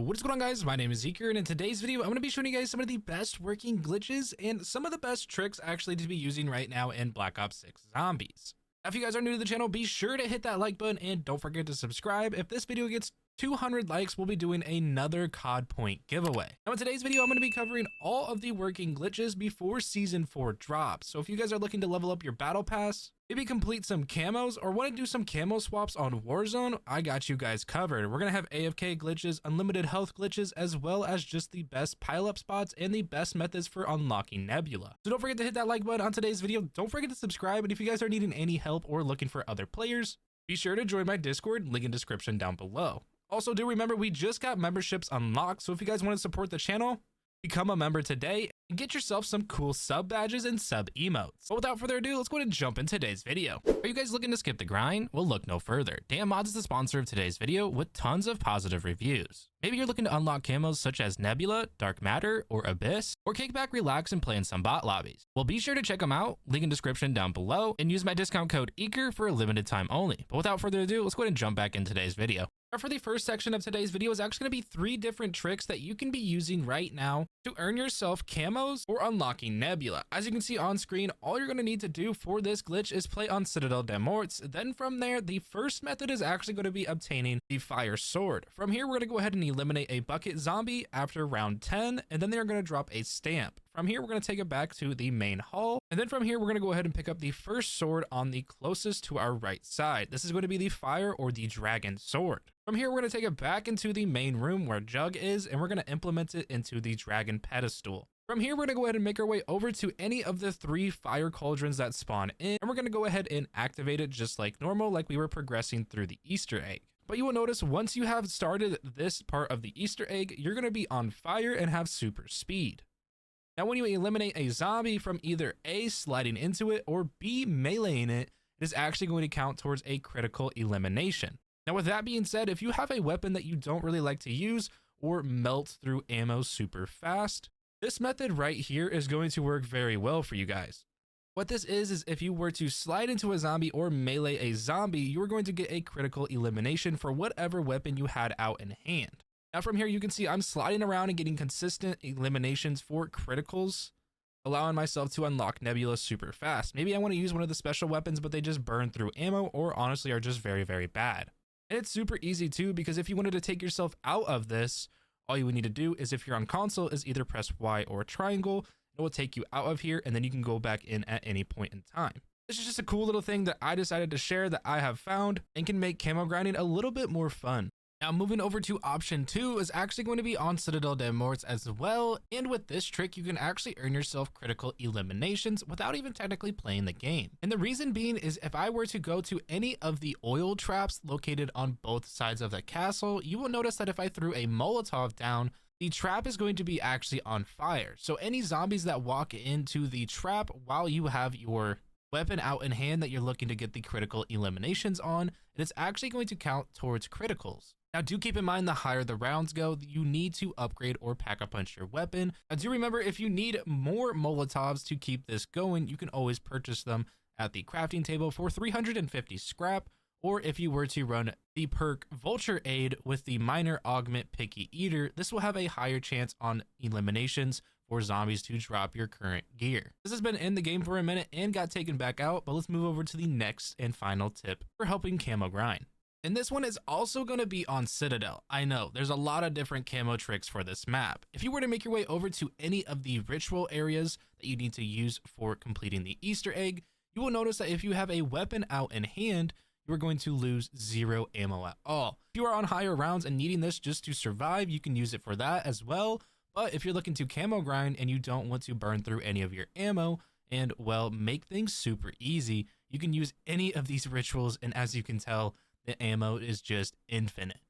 What is going on, guys? My name is Zeker, and in today's video I'm going to be showing you guys some of the best working glitches and some of the best tricks actually to be using right now in Black Ops 6 Zombies. Now, if you guys are new to the channel, be sure to hit that like button and don't forget to subscribe. If this video gets 200 likes, we'll be doing another COD point giveaway. Now, in today's video I'm going to be covering all of the working glitches before Season 4 drops. So if you guys are looking to level up your battle pass, maybe complete some camos, or want to do some camo swaps on Warzone, I got you guys covered. We're going to have AFK glitches, unlimited health glitches, as well as just the best pile-up spots and the best methods for unlocking Nebula. So don't forget to hit that like button on today's video. Don't forget to subscribe, and if you guys are needing any help or looking for other players, be sure to join my Discord, link in description down below. Also, do remember we just got memberships unlocked, so if you guys want to support the channel, become a member today and get yourself some cool sub badges and sub emotes. But without further ado, let's go ahead and jump in today's video. Are you guys looking to skip the grind? Well, look no further. Mods is the sponsor of today's video with tons of positive reviews. Maybe you're looking to unlock camos such as Nebula, Dark Matter, or Abyss, or kick back, relax, and play in some bot lobbies. Well, be sure to check them out, link in description down below, and use my discount code EKER for a limited time only. But without further ado, let's go ahead and jump back in today's video. For the first section of today's video is actually going to be 3 different tricks that you can be using right now to earn yourself camos or unlocking Nebula. As you can see on screen, all you're going to need to do for this glitch is play on Citadel des Morts. Then from there, the first method is actually going to be obtaining the fire sword. From here, we're going to go ahead and eliminate a bucket zombie after round 10, and then they're going to drop a stamp. From here, we're going to take it back to the main hall, and then from here, we're going to go ahead and pick up the first sword on the closest to our right side. This is going to be the fire or the dragon sword. From here, we're going to take it back into the main room where Jug is, and we're going to implement it into the dragon pedestal. From here, we're going to go ahead and make our way over to any of the 3 fire cauldrons that spawn in, and we're going to go ahead and activate it just like normal, like we were progressing through the Easter egg. But you will notice once you have started this part of the Easter egg, you're going to be on fire and have super speed. Now, when you eliminate a zombie from either A, sliding into it, or B, meleeing it, it is actually going to count towards a critical elimination. Now, with that being said, if you have a weapon that you don't really like to use or melt through ammo super fast, this method right here is going to work very well for you guys. What this is if you were to slide into a zombie or melee a zombie, you are going to get a critical elimination for whatever weapon you had out in hand. Now from here, you can see I'm sliding around and getting consistent eliminations for criticals, allowing myself to unlock Nebula super fast. Maybe I want to use one of the special weapons, but they just burn through ammo or honestly are just very, very bad. And it's super easy too, because if you wanted to take yourself out of this, all you would need to do is, if you're on console, is either press Y or triangle. It will take you out of here, and then you can go back in at any point in time. This is just a cool little thing that I decided to share that I have found and can make camo grinding a little bit more fun. Now, moving over to option 2 is actually going to be on Citadel des Morts as well. And with this trick, you can actually earn yourself critical eliminations without even technically playing the game. And the reason being is if I were to go to any of the oil traps located on both sides of the castle, you will notice that if I threw a Molotov down, the trap is going to be actually on fire. So any zombies that walk into the trap while you have your weapon out in hand that you're looking to get the critical eliminations on, it's actually going to count towards criticals. Now, do keep in mind the higher the rounds go, you need to upgrade or pack a punch your weapon. Now, do remember, if you need more Molotovs to keep this going, you can always purchase them at the crafting table for 350 scrap, or if you were to run the perk Vulture Aid with the Minor Augment Picky Eater, this will have a higher chance on eliminations for zombies to drop your current gear. This has been in the game for a minute and got taken back out, but let's move over to the next and final tip for helping camo grind. And this one is also going to be on Citadel. I know there's a lot of different camo tricks for this map. If you were to make your way over to any of the ritual areas that you need to use for completing the Easter egg, you will notice that if you have a weapon out in hand, you are going to lose 0 ammo at all. If you are on higher rounds and needing this just to survive, you can use it for that as well. But if you're looking to camo grind and you don't want to burn through any of your ammo and, well, make things super easy, you can use any of these rituals, and as you can tell, the ammo is just infinite.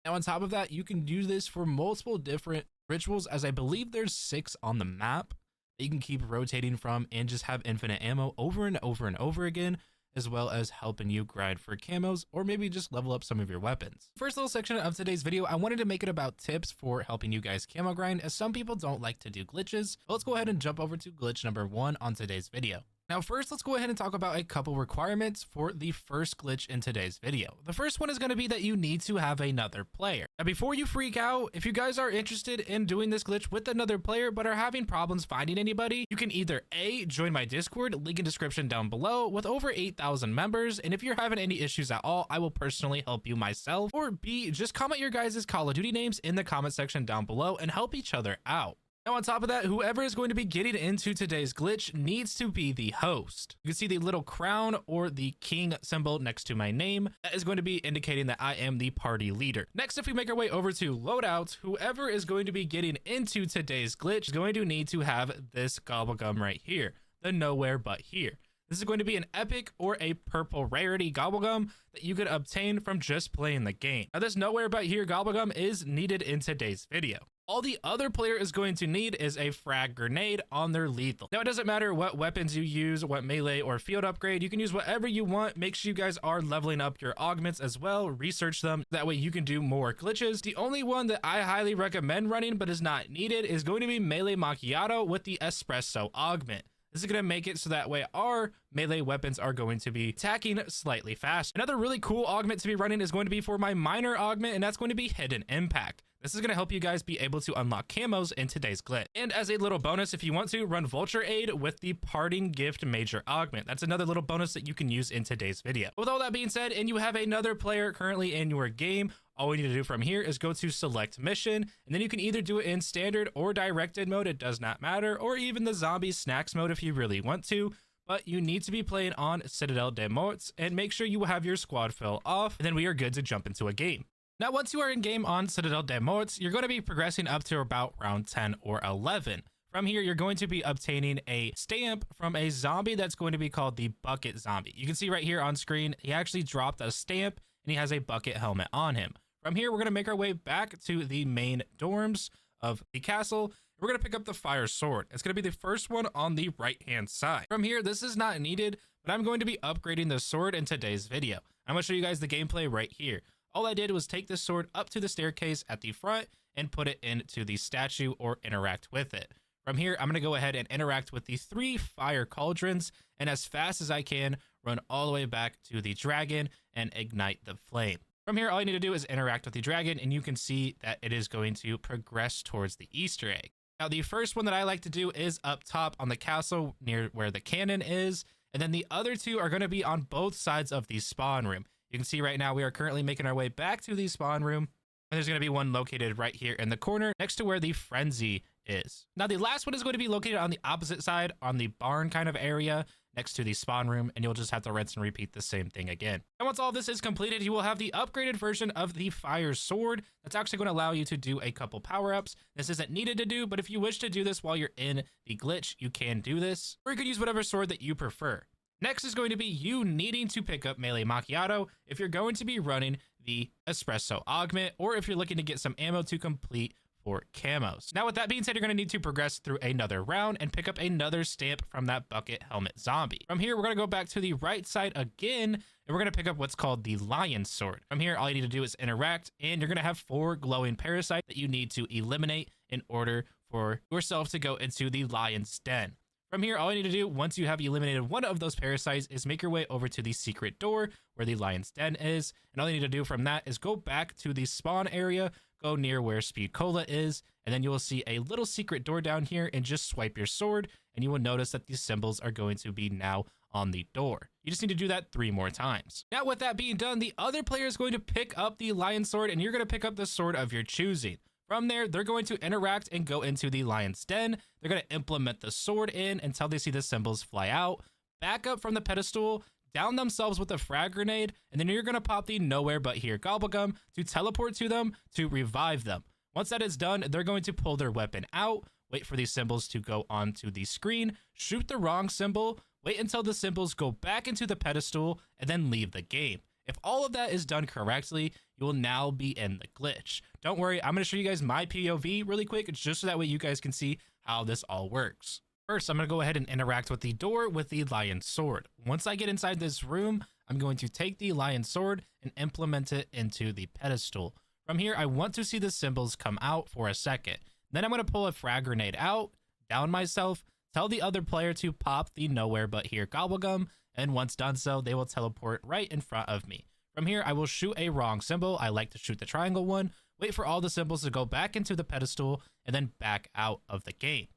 Now, on top of that, you can do this for multiple different rituals, as I believe there's 6 on the map that you can keep rotating from and just have infinite ammo over and over and over again, as well as helping you grind for camos or maybe just level up some of your weapons. First little section of today's video, I wanted to make it about tips for helping you guys camo grind, as some people don't like to do glitches. But let's go ahead and jump over to glitch number 1 on today's video. Now first, let's go ahead and talk about a couple requirements for the first glitch in today's video. The first one is going to be that you need to have another player. Now before you freak out, if you guys are interested in doing this glitch with another player but are having problems finding anybody, you can either A, join my Discord, link in description down below, with over 8,000 members, and if you're having any issues at all, I will personally help you myself, or B, just comment your guys' Call of Duty names in the comment section down below and help each other out. Now on top of that, whoever is going to be getting into today's glitch needs to be the host. You can see the little crown or the king symbol next to my name. That is going to be indicating that I am the party leader. Next, if we make our way over to loadouts, whoever is going to be getting into today's glitch is going to need to have this gobblegum right here, the nowhere but here. This is going to be an epic or a purple rarity gobblegum that you could obtain from just playing the game. Now this nowhere but here gobblegum is needed in today's video. All the other player is going to need is a frag grenade on their lethal. Now it doesn't matter what weapons you use, what melee or field upgrade, you can use whatever you want. Make sure you guys are leveling up your augments as well, research them, that way you can do more glitches. The only one that I highly recommend running but is not needed is going to be melee macchiato with the espresso augment. This is going to make it so that way our melee weapons are going to be attacking slightly faster. Another really cool augment to be running is going to be for my minor augment, and that's going to be hidden impact. This is going to help you guys be able to unlock camos in today's glitch. And as a little bonus, if you want to, run Vulture Aid with the Parting Gift Major Augment. That's another little bonus that you can use in today's video. With all that being said, and you have another player currently in your game, all we need to do from here is go to select mission, and then you can either do it in standard or directed mode, it does not matter, or even the zombie snacks mode if you really want to. But you need to be playing on Citadel des Morts and make sure you have your squad fill off, and then we are good to jump into a game. Now, once you are in game on Citadel des Morts, you're going to be progressing up to about round 10 or 11. From here, you're going to be obtaining a stamp from a zombie that's going to be called the Bucket Zombie. You can see right here on screen, he actually dropped a stamp and he has a bucket helmet on him. From here, we're going to make our way back to the main dorms of the castle. We're going to pick up the fire sword. It's going to be the first one on the right-hand side. From here, this is not needed, but I'm going to be upgrading the sword in today's video. I'm going to show you guys the gameplay right here. All I did was take this sword up to the staircase at the front and put it into the statue or interact with it. From here, I'm going to go ahead and interact with the 3 fire cauldrons, and as fast as I can, run all the way back to the dragon and ignite the flame. From here, all you need to do is interact with the dragon, and you can see that it is going to progress towards the Easter egg. Now, the first one that I like to do is up top on the castle near where the cannon is, and then the other 2 are going to be on both sides of the spawn room. You can see right now we are currently making our way back to the spawn room, and there's going to be one located right here in the corner next to where the frenzy is. Now, the last one is going to be located on the opposite side on the barn kind of area next to the spawn room, and you'll just have to rinse and repeat the same thing again. And once all this is completed, you will have the upgraded version of the fire sword. That's actually going to allow you to do a couple power-ups. This isn't needed to do, but if you wish to do this while you're in the glitch, you can do this, or you could use whatever sword that you prefer. Next is going to be you needing to pick up melee macchiato if you're going to be running the espresso augment, or if you're looking to get some ammo to complete for camos. Now, with that being said, you're going to need to progress through another round and pick up another stamp from that bucket helmet zombie. From here, we're going to go back to the right side again, and we're going to pick up what's called the lion sword. From here, all you need to do is interact, and you're going to have 4 glowing parasites that you need to eliminate in order for yourself to go into the lion's den. From here, all you need to do once you have eliminated one of those parasites is make your way over to the secret door where the lion's den is. And all you need to do from that is go back to the spawn area, go near where Speed Cola is, and then you will see a little secret door down here, and just swipe your sword and you will notice that these symbols are going to be now on the door. You just need to do that 3 more times. Now, with that being done, the other player is going to pick up the lion sword, and you're going to pick up the sword of your choosing. From there, they're going to interact and go into the lion's den. They're going to implement the sword in until they see the symbols fly out, back up from the pedestal, down themselves with a frag grenade, and then you're going to pop the nowhere but here gobblegum to teleport to them to revive them. Once that is done, they're going to pull their weapon out, wait for these symbols to go onto the screen, shoot the wrong symbol, wait until the symbols go back into the pedestal, and then leave the game. If all of that is done correctly, you will now be in the glitch. Don't worry, I'm going to show you guys my POV really quick, just so that way you guys can see how this all works. First, I'm going to go ahead and interact with the door with the lion sword. Once I get inside this room, I'm going to take the lion sword and implement it into the pedestal. From here, I want to see the symbols come out for a second. Then I'm going to pull a frag grenade out, down myself, tell the other player to pop the nowhere but here gobblegum, and once done so, they will teleport right in front of me. From here, I will shoot a wrong symbol. I like to shoot the triangle one, wait for all the symbols to go back into the pedestal, and then back out of the game.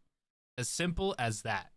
As simple as that.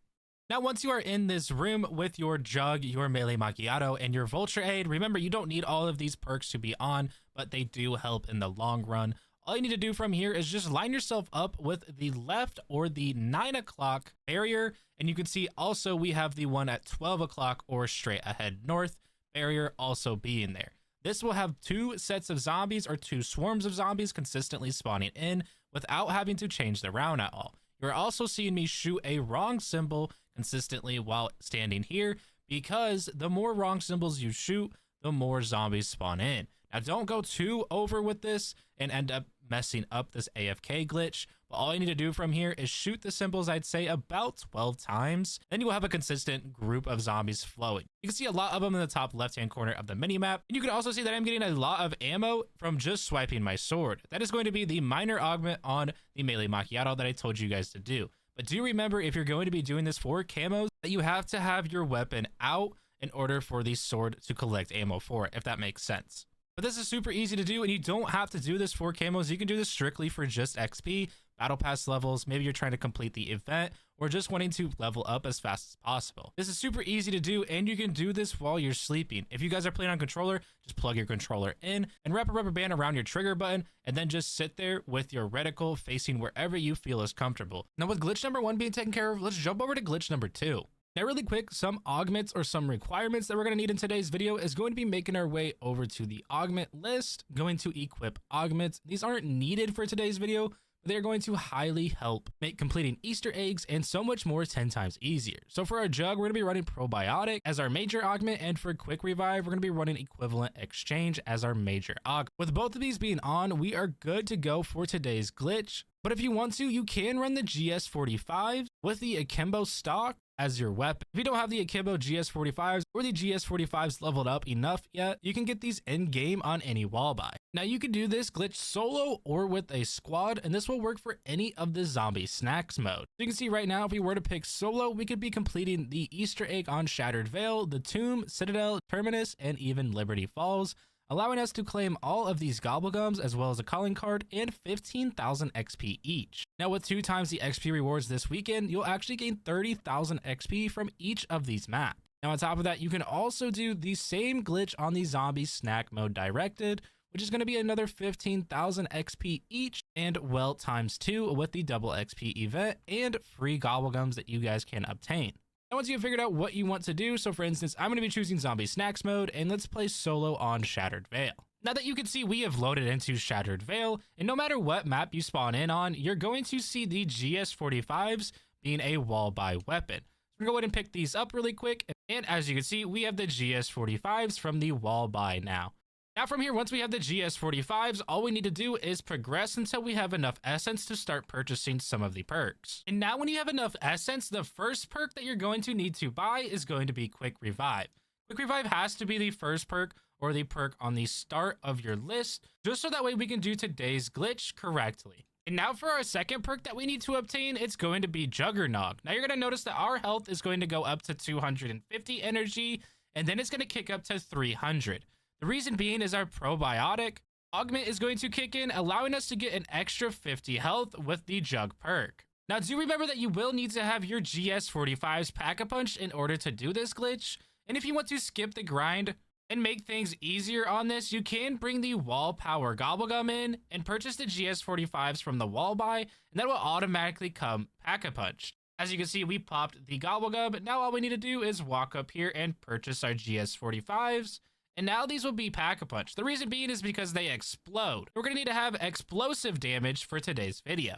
Now, once you are in this room with your Jug, your Melee Macchiato, and your Vulture Aid, remember you don't need all of these perks to be on, but they do help in the long run. All you need to do from here is just line yourself up with the left or the 9 o'clock barrier, and you can see also we have the one at 12 o'clock or straight ahead north barrier also being there. This will have 2 sets of zombies or 2 swarms of zombies consistently spawning in without having to change the round at all. You're also seeing me shoot a wrong symbol consistently while standing here, because the more wrong symbols you shoot, the more zombies spawn in. Now, don't go too over with this and end up messing up this AFK glitch, but all you need to do from here is shoot the symbols, I'd say about 12 times. Then you will have a consistent group of zombies flowing. You can see a lot of them in the top left-hand corner of the minimap, and you can also see that I'm getting a lot of ammo from just swiping my sword. That is going to be the minor augment on the Melee Macchiato that I told you guys to do. But do remember, if you're going to be doing this for camos, that you have to have your weapon out in order for the sword to collect ammo for it, if that makes sense. But this is super easy to do, and you don't have to do this for camos. You can do this strictly for just XP, battle pass levels, maybe you're trying to complete the event, or just wanting to level up as fast as possible. This is super easy to do, and you can do this while you're sleeping. If you guys are playing on controller, just plug your controller in and wrap a rubber band around your trigger button, and then just sit there with your reticle facing wherever you feel is comfortable. Now, with glitch number 1 being taken care of, let's jump over to glitch number 2. Now, really quick, some augments or some requirements that we're going to need in today's video is going to be making our way over to the augment list, going to equip augments. These aren't needed for today's video, but they're going to highly help make completing Easter eggs and so much more 10 times easier. So for our Jug, we're going to be running Probiotic as our major augment, and for Quick Revive, we're going to be running Equivalent Exchange as our major augment. With both of these being on, we are good to go for today's glitch. But if you want to, you can run the GS45 with the Akimbo stock as your weapon. If you don't have the Akimbo GS45s or the GS45s leveled up enough yet, you can get these in game on any wall buy. Now, you can do this glitch solo or with a squad, and this will work for any of the zombie snacks mode. So you can see right now, if we were to pick solo, we could be completing the Easter egg on Shattered Vale, the Tomb, Citadel, Terminus, and even Liberty Falls, allowing us to claim all of these gobblegums as well as a calling card and 15,000 XP each. Now, with 2 times the XP rewards this weekend, you'll actually gain 30,000 XP from each of these maps. Now, on top of that, you can also do the same glitch on the zombie snack mode directed, which is going to be another 15,000 XP each, and well times 2 with the double XP event and free gobblegums that you guys can obtain. Now, once you've figured out what you want to do, so for instance, I'm going to be choosing Zombie Snacks mode, and let's play solo on Shattered Vale. Now that you can see, we have loaded into Shattered Vale, and no matter what map you spawn in on, you're going to see the GS45s being a wall buy weapon. So we're going to go ahead and pick these up really quick, and as you can see, we have the GS45s from the wall buy now. Now from here, once we have the GS45s, all we need to do is progress until we have enough essence to start purchasing some of the perks. And now when you have enough essence, the first perk that you're going to need to buy is going to be Quick Revive. Quick Revive has to be the first perk or the perk on the start of your list, just so that way we can do today's glitch correctly. And now for our second perk that we need to obtain, it's going to be Juggernog. Now you're going to notice that our health is going to go up to 250 energy, and then it's going to kick up to 300. The reason being is our Probiotic augment is going to kick in, allowing us to get an extra 50 health with the Jug perk. Now, do remember that you will need to have your GS45's Pack-a-Punch in order to do this glitch. And if you want to skip the grind and make things easier on this, you can bring the Wall Power Gobblegum in and purchase the GS45s from the wall buy, and that will automatically come Pack-a-Punch. As you can see, we popped the Gobblegum. Now all we need to do is walk up here and purchase our GS45s. And now these will be Pack-a-Punch. The reason being is because they explode. We're going to need to have explosive damage for today's video.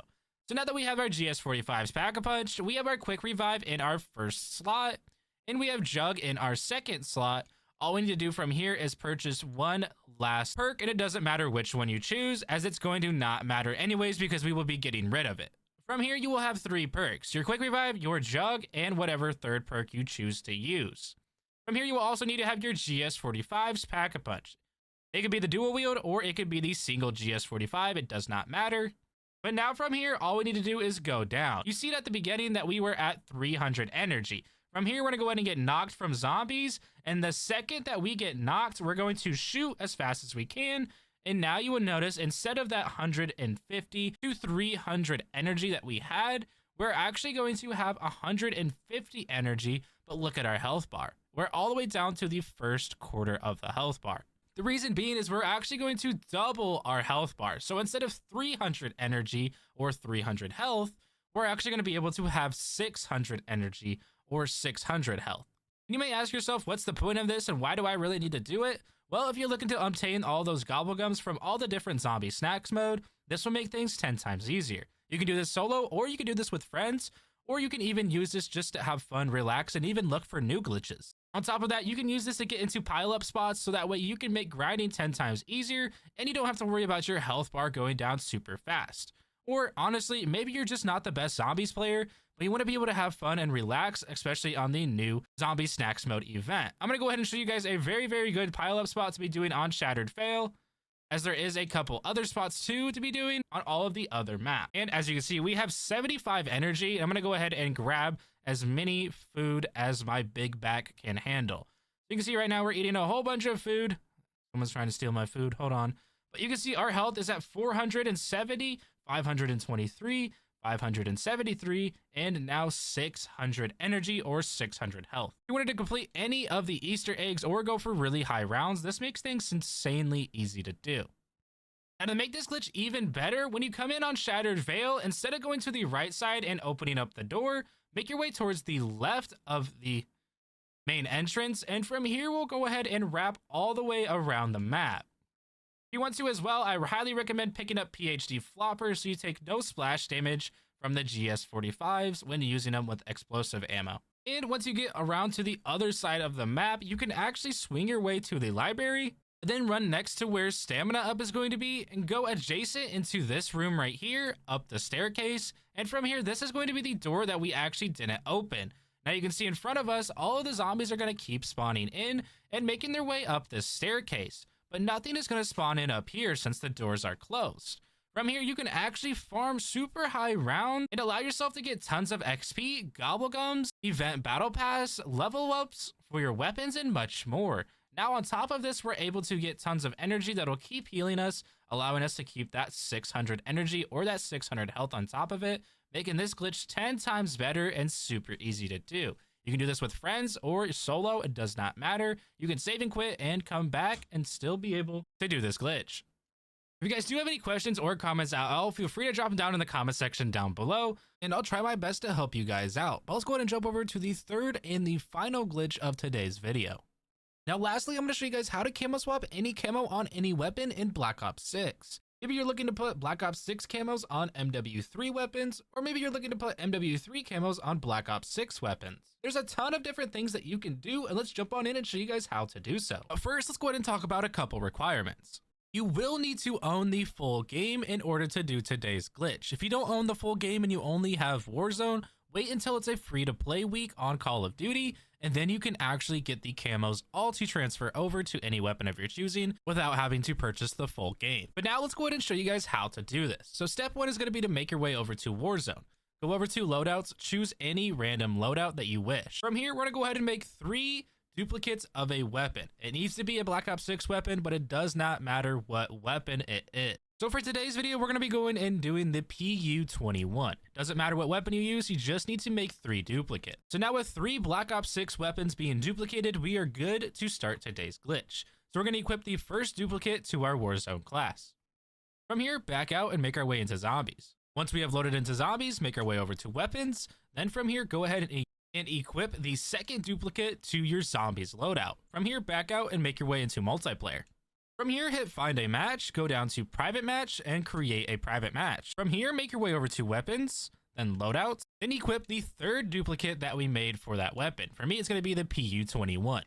So now that we have our GS45's Pack-a-Punch, we have our Quick Revive in our first slot, and we have Jug in our second slot. All we need to do from here is purchase one last perk, and it doesn't matter which one you choose, as it's going to not matter anyways because we will be getting rid of it. From here, you will have 3 perks: your Quick Revive, your Jug, and whatever third perk you choose to use. From here, you will also need to have your GS45's Pack-a-Punch. It could be the dual wield or it could be the single GS45. It does not matter. But now from here, all we need to do is go down. You see at the beginning that we were at 300 energy. From here, we're going to go ahead and get knocked from zombies. And the second that we get knocked, we're going to shoot as fast as we can. And now you will notice instead of that 150 to 300 energy that we had, we're actually going to have 150 energy. But look at our health bar. We're all the way down to the first quarter of the health bar. The reason being is we're actually going to double our health bar. So instead of 300 energy or 300 health, we're actually going to be able to have 600 energy or 600 health. And you may ask yourself, what's the point of this and why do I really need to do it? Well, if you're looking to obtain all those gobblegums from all the different zombie snacks mode, this will make things 10 times easier. You can do this solo, or you can do this with friends, or you can even use this just to have fun, relax, and even look for new glitches. On top of that, you can use this to get into pile-up spots so that way you can make grinding 10 times easier and you don't have to worry about your health bar going down super fast. Or honestly, maybe you're just not the best zombies player, but you want to be able to have fun and relax, especially on the new Zombie Snacks Mode event. I'm going to go ahead and show you guys a very, very good pile-up spot to be doing on Shattered Fail, as there is a couple other spots too to be doing on all of the other maps. And as you can see, we have 75 energy, and I'm going to go ahead and grab as many food as my big back can handle. You can see right now we're eating a whole bunch of food. Someone's trying to steal my food. Hold on. But you can see our health is at 470, 523, 573, and now 600 energy or 600 health. If you wanted to complete any of the Easter eggs or go for really high rounds, this makes things insanely easy to do. And to make this glitch even better, when you come in on Shattered Veil, instead of going to the right side and opening up the door, make your way towards the left of the main entrance, and from here we'll go ahead and wrap all the way around the map. If you want to as well, I highly recommend picking up PhD floppers so you take no splash damage from the GS45s when using them with explosive ammo. And once you get around to the other side of the map, you can actually swing your way to the library, then run next to where stamina up is going to be and go adjacent into this room right here, up the staircase. And from here, this is going to be the door that we actually didn't open. Now you can see in front of us, all of the zombies are going to keep spawning in and making their way up this staircase. But nothing is going to spawn in up here since the doors are closed. From here, you can actually farm super high round and allow yourself to get tons of XP, gobblegums, event battle pass, level ups for your weapons, and much more. Now on top of this, we're able to get tons of energy that'll keep healing us, allowing us to keep that 600 energy or that 600 health on top of it, making this glitch 10 times better and super easy to do. You can do this with friends or solo, it does not matter. You can save and quit and come back and still be able to do this glitch. If you guys do have any questions or comments at all, feel free to drop them down in the comment section down below, and I'll try my best to help you guys out. But let's go ahead and jump over to the third and the final glitch of today's video. Now lastly, I'm going to show you guys how to camo swap any camo on any weapon in Black Ops 6. Maybe you're looking to put Black Ops 6 camos on MW3 weapons, or maybe you're looking to put MW3 camos on Black Ops 6 weapons. There's a ton of different things that you can do, and let's jump on in and show you guys how to do so. But first, let's go ahead and talk about a couple requirements. You will need to own the full game in order to do today's glitch. If you don't own the full game and you only have Warzone, wait until it's a free-to-play week on Call of Duty, and then you can actually get the camos all to transfer over to any weapon of your choosing without having to purchase the full game. But now let's go ahead and show you guys how to do this. So step one is going to be to make your way over to Warzone. Go over to loadouts, choose any random loadout that you wish. From here, we're going to go ahead and make 3 duplicates of a weapon. It needs to be a Black Ops 6 weapon, but it does not matter what weapon it is. So for today's video, we're going to be going and doing the PU-21. Doesn't matter what weapon you use, you just need to make 3 duplicates. So now with 3 Black Ops 6 weapons being duplicated, we are good to start today's glitch. So we're going to equip the first duplicate to our Warzone class. From here, back out and make our way into zombies. Once we have loaded into zombies, make our way over to weapons. Then from here, go ahead and equip the second duplicate to your zombies loadout. From here, back out and make your way into multiplayer. From here, hit find a match, go down to private match and create a private match. From here, make your way over to weapons, then loadouts, then equip the third duplicate that we made for that weapon. For me, it's going to be the PU-21.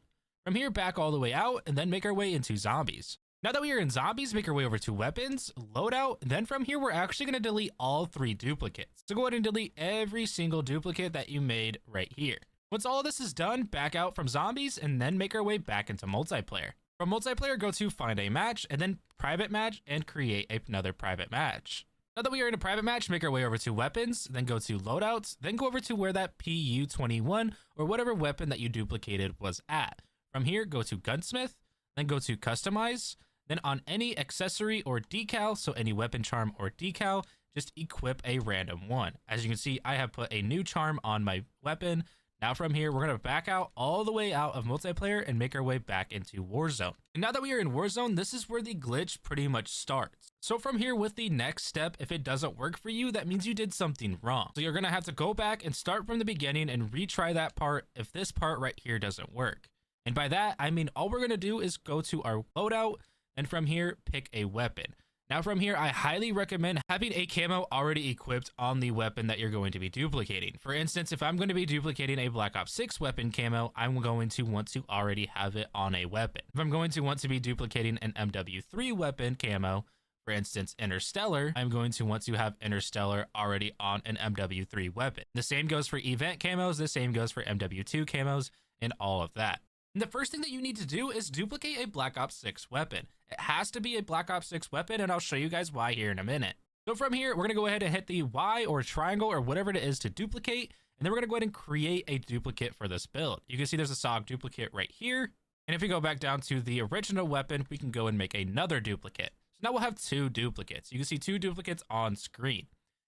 From here, back all the way out and then make our way into zombies. Now that we are in zombies, make our way over to weapons, loadout, and then from here, we're actually going to delete all 3 duplicates. So go ahead and delete every single duplicate that you made right here. Once all of this is done, back out from zombies and then make our way back into multiplayer. From multiplayer, go to find a match and then private match and create another private match. Now that we are in a private match, make our way over to weapons, then go to loadouts, then go over to where that PU-21 or whatever weapon that you duplicated was at. From here, go to gunsmith, then go to customize, then on any accessory or decal, so any weapon charm or decal, just equip a random one. As you can see, I have put a new charm on my weapon. Now from here, we're going to back out all the way out of multiplayer and make our way back into Warzone. And now that we are in Warzone, this is where the glitch pretty much starts. So from here, with the next step, if it doesn't work for you, that means you did something wrong. So you're going to have to go back and start from the beginning and retry that part if this part right here doesn't work. And by that, I mean all we're going to do is go to our loadout and from here, pick a weapon. Now from here, I highly recommend having a camo already equipped on the weapon that you're going to be duplicating. For instance, if I'm going to be duplicating a Black Ops 6 weapon camo, I'm going to want to already have it on a weapon. If I'm going to want to be duplicating an MW3 weapon camo, for instance, Interstellar, I'm going to want to have Interstellar already on an MW3 weapon. The same goes for event camos, the same goes for MW2 camos, and all of that. And the first thing that you need to do is duplicate a Black Ops 6 weapon. It has to be a Black Ops 6 weapon, and I'll show you guys why here in a minute. So from here, we're going to go ahead and hit the Y or triangle or whatever it is to duplicate, and then we're going to go ahead and create a duplicate for this build. You can see there's a SOG duplicate right here, and if we go back down to the original weapon, we can go and make another duplicate. So now we'll have two duplicates. You can see two duplicates on screen.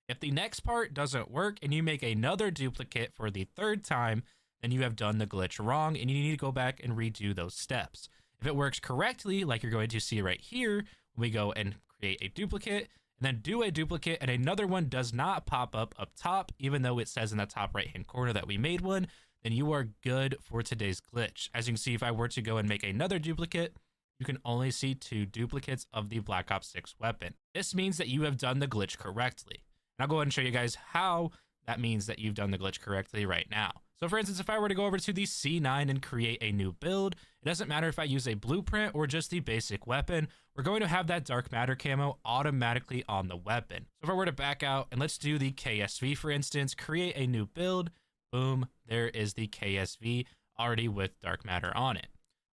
If the next part doesn't work and you make another duplicate for the third time, then you have done the glitch wrong and you need to go back and redo those steps. If it works correctly, like you're going to see right here, when we go and create a duplicate and then do a duplicate and another one does not pop up top, even though it says in the top right hand corner that we made one, then you are good for today's glitch. As you can see, if I were to go and make another duplicate, you can only see two duplicates of the Black Ops 6 weapon. This means that you have done the glitch correctly. And I'll go ahead and show you guys how that means that you've done the glitch correctly right now. So for instance, if I were to go over to the C9 and create a new build, it doesn't matter if I use a blueprint or just the basic weapon, we're going to have that dark matter camo automatically on the weapon. So if I were to back out and let's do the KSV, for instance, create a new build, boom, there is the KSV already with dark matter on it.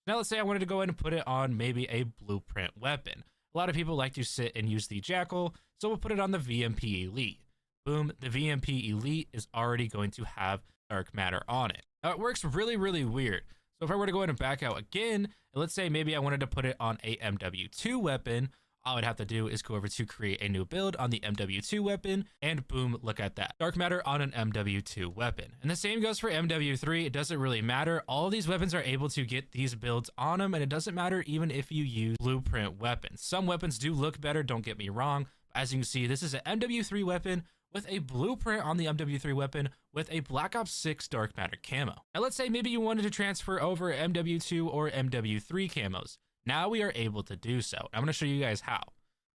Now let's say I wanted to go ahead and put it on maybe a blueprint weapon. A lot of people like to sit and use the Jackal, so we'll put it on the VMP Elite. Boom, the VMP Elite is already going to have dark matter on it. Now it works really, really weird. So if I were to go ahead and back out again, and let's say maybe I wanted to put it on a MW2 weapon, all I'd have to do is go over to create a new build on the MW2 weapon, and boom, look at that. Dark matter on an MW2 weapon. And the same goes for MW3, it doesn't really matter. All of these weapons are able to get these builds on them, and it doesn't matter even if you use blueprint weapons. Some weapons do look better, don't get me wrong. As you can see, this is an MW3 weapon with a blueprint on the MW3 weapon with a Black Ops 6 dark matter camo. Now let's say maybe you wanted to transfer over MW2 or MW3 camos. Now we are able to do so. I'm going to show you guys how.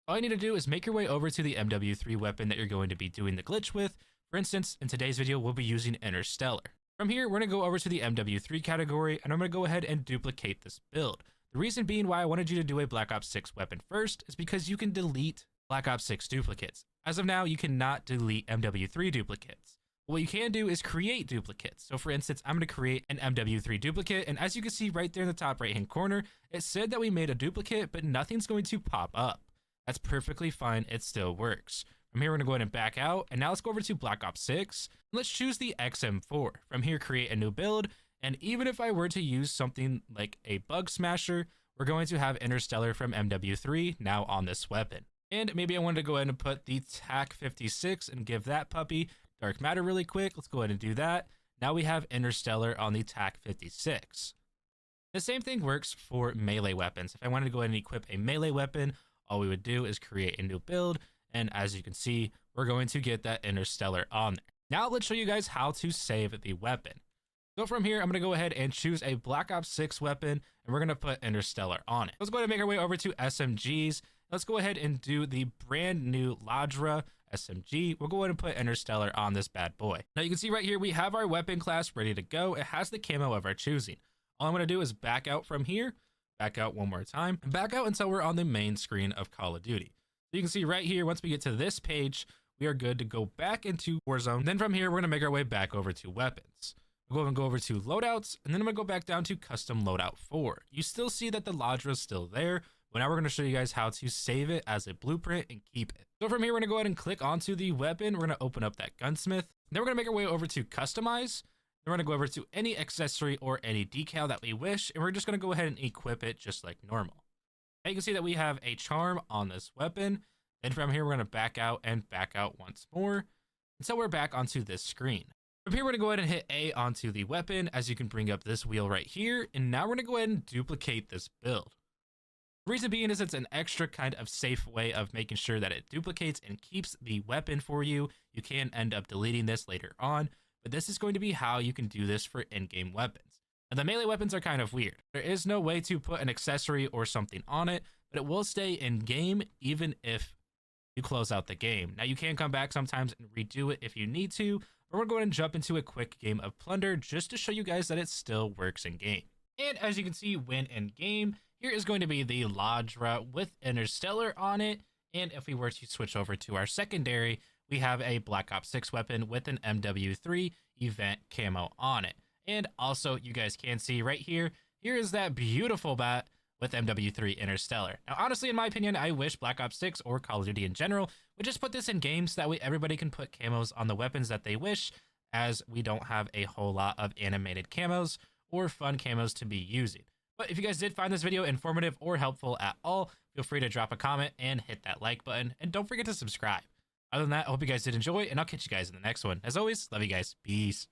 All you need to do is make your way over to the MW3 weapon that you're going to be doing the glitch with. For instance, in today's video, we'll be using Interstellar. From here, we're going to go over to the MW3 category, and I'm going to go ahead and duplicate this build. The reason being why I wanted you to do a Black Ops 6 weapon first is because you can delete Black Ops 6 duplicates. As of now, you cannot delete MW3 duplicates. What you can do is create duplicates. So for instance, I'm going to create an MW3 duplicate, and as you can see right there in the top right hand corner, it said that we made a duplicate, but nothing's going to pop up. That's perfectly fine, it still works. From here, we're going to go ahead and back out, and now let's go over to Black Ops 6. Let's choose the XM4. From here, create a new build, and even if I were to use something like a Bug Smasher, we're going to have Interstellar from MW3 now on this weapon. And maybe I wanted to go ahead and put the TAC-56 and give that puppy dark matter really quick. Let's go ahead and do that. Now we have Interstellar on the TAC-56. The same thing works for melee weapons. If I wanted to go ahead and equip a melee weapon, all we would do is create a new build. And as you can see, we're going to get that Interstellar on there. Now let's show you guys how to save the weapon. So from here, I'm going to go ahead and choose a Black Ops 6 weapon, and we're going to put Interstellar on it. Let's go ahead and make our way over to SMGs. Let's go ahead and do the brand new Ladra SMG. We'll go ahead and put Interstellar on this bad boy. Now you can see right here, we have our weapon class ready to go. It has the camo of our choosing. All I'm going to do is back out from here, back out one more time, and back out until we're on the main screen of Call of Duty. So you can see right here, once we get to this page, we are good to go back into Warzone. Then from here, we're going to make our way back over to weapons. We'll go ahead and go over to loadouts, and then I'm going to go back down to custom loadout 4. You still see that the Ladra is still there But now we're going to show you guys how to save it as a blueprint and keep it. So from here, we're going to go ahead and click onto the weapon. We're going to open up that gunsmith. Then we're going to make our way over to customize. Then we're going to go over to any accessory or any decal that we wish. And we're just going to go ahead and equip it just like normal. Now you can see that we have a charm on this weapon. Then from here, we're going to back out and back out once more. And so we're back onto this screen. From here, we're going to go ahead and hit A onto the weapon as you can bring up this wheel right here. And now we're going to go ahead and duplicate this build. The reason being is it's an extra kind of safe way of making sure that it duplicates and keeps the weapon for you. You can end up deleting this later on, but this is going to be how you can do this for in-game weapons. Now, the melee weapons are kind of weird. There is no way to put an accessory or something on it, but it will stay in-game even if you close out the game. Now, you can come back sometimes and redo it if you need to, but we're going to jump into a quick game of Plunder just to show you guys that it still works in-game. And as you can see, when in-game, here is going to be the Lodge route with Interstellar on it. And if we were to switch over to our secondary, we have a Black Ops 6 weapon with an MW3 event camo on it. And also, you guys can see right here, here is that beautiful bat with MW3 Interstellar. Now, honestly, in my opinion, I wish Black Ops 6 or Call of Duty in general would just put this in games so that way everybody can put camos on the weapons that they wish, as we don't have a whole lot of animated camos or fun camos to be using. But if you guys did find this video informative or helpful at all, feel free to drop a comment and hit that like button. And don't forget to subscribe. Other than that, I hope you guys did enjoy, and I'll catch you guys in the next one. As always, love you guys. Peace.